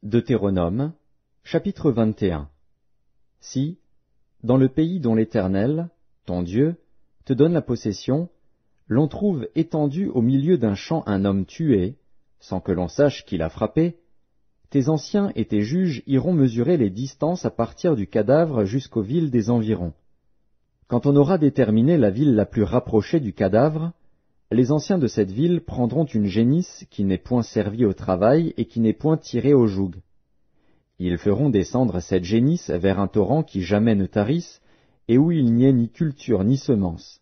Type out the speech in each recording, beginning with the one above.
Deutéronome, chapitre 21. Si, dans le pays dont l'Éternel, ton Dieu, te donne la possession, l'on trouve étendu au milieu d'un champ un homme tué, sans que l'on sache qui l'a frappé, tes anciens et tes juges iront mesurer les distances à partir du cadavre jusqu'aux villes des environs. Quand on aura déterminé la ville la plus rapprochée du cadavre, les anciens de cette ville prendront une génisse qui n'est point servie au travail et qui n'est point tirée au joug. Ils feront descendre cette génisse vers un torrent qui jamais ne tarisse, et où il n'y ait ni culture ni semence.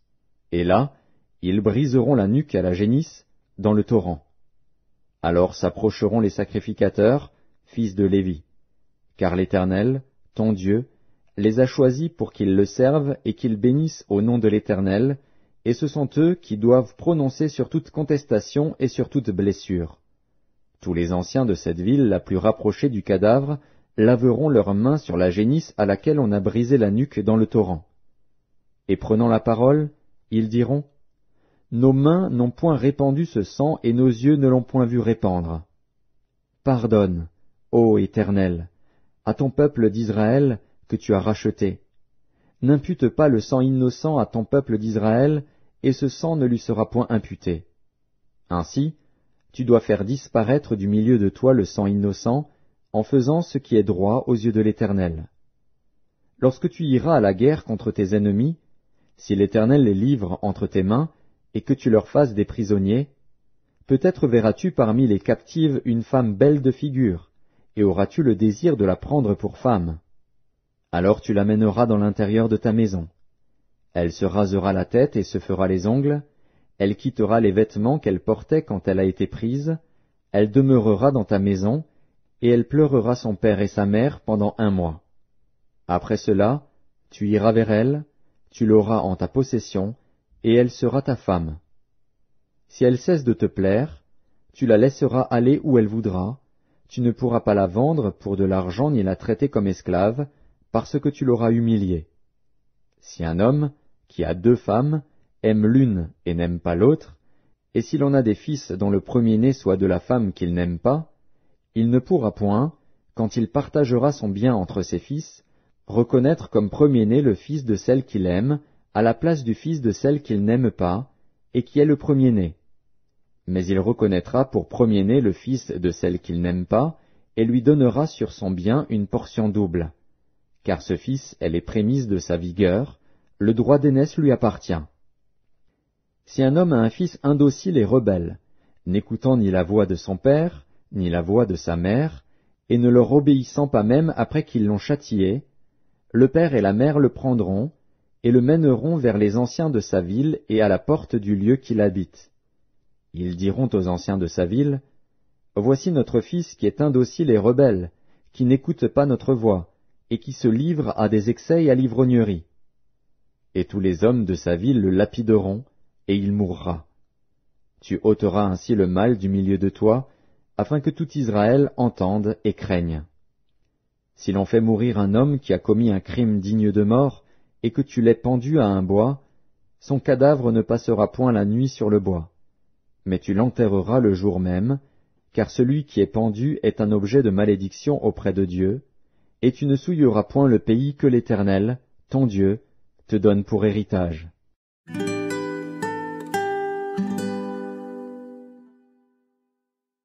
Et là, ils briseront la nuque à la génisse dans le torrent. Alors s'approcheront les sacrificateurs, fils de Lévi, car l'Éternel, ton Dieu, les a choisis pour qu'ils le servent et qu'ils bénissent au nom de l'Éternel, et ce sont eux qui doivent prononcer sur toute contestation et sur toute blessure. Tous les anciens de cette ville la plus rapprochée du cadavre laveront leurs mains sur la génisse à laquelle on a brisé la nuque dans le torrent. Et prenant la parole, ils diront, « Nos mains n'ont point répandu ce sang et nos yeux ne l'ont point vu répandre. Pardonne, ô Éternel, à ton peuple d'Israël que tu as racheté. N'impute pas le sang innocent à ton peuple d'Israël, et ce sang ne lui sera point imputé. Ainsi, tu dois faire disparaître du milieu de toi le sang innocent, en faisant ce qui est droit aux yeux de l'Éternel. Lorsque tu iras à la guerre contre tes ennemis, si l'Éternel les livre entre tes mains, et que tu leur fasses des prisonniers, peut-être verras-tu parmi les captives une femme belle de figure, et auras-tu le désir de la prendre pour femme. Alors tu l'amèneras dans l'intérieur de ta maison. Elle se rasera la tête et se fera les ongles, elle quittera les vêtements qu'elle portait quand elle a été prise, elle demeurera dans ta maison, et elle pleurera son père et sa mère pendant 1 mois. Après cela, tu iras vers elle, tu l'auras en ta possession, et elle sera ta femme. Si elle cesse de te plaire, tu la laisseras aller où elle voudra, tu ne pourras pas la vendre pour de l'argent ni la traiter comme esclave, parce que tu l'auras humiliée. Si un homme, qui a 2 femmes, aime l'une et n'aime pas l'autre, et si l'on a des fils dont le premier-né soit de la femme qu'il n'aime pas, il ne pourra point, quand il partagera son bien entre ses fils, reconnaître comme premier-né le fils de celle qu'il aime, à la place du fils de celle qu'il n'aime pas, et qui est le premier-né. Mais il reconnaîtra pour premier-né le fils de celle qu'il n'aime pas, et lui donnera sur son bien une portion double. Car ce fils est les prémices de sa vigueur, le droit d'aînesse lui appartient. Si un homme a un fils indocile et rebelle, n'écoutant ni la voix de son père, ni la voix de sa mère, et ne leur obéissant pas même après qu'ils l'ont châtié, le père et la mère le prendront, et le mèneront vers les anciens de sa ville et à la porte du lieu qu'il habite. Ils diront aux anciens de sa ville, « Voici notre fils qui est indocile et rebelle, qui n'écoute pas notre voix, et qui se livre à des excès et à l'ivrognerie. » Et tous les hommes de sa ville le lapideront, et il mourra. Tu ôteras ainsi le mal du milieu de toi, afin que tout Israël entende et craigne. Si l'on fait mourir un homme qui a commis un crime digne de mort, et que tu l'aies pendu à un bois, son cadavre ne passera point la nuit sur le bois. Mais tu l'enterreras le jour même, car celui qui est pendu est un objet de malédiction auprès de Dieu, et tu ne souilleras point le pays que l'Éternel, ton Dieu, te donne pour héritage.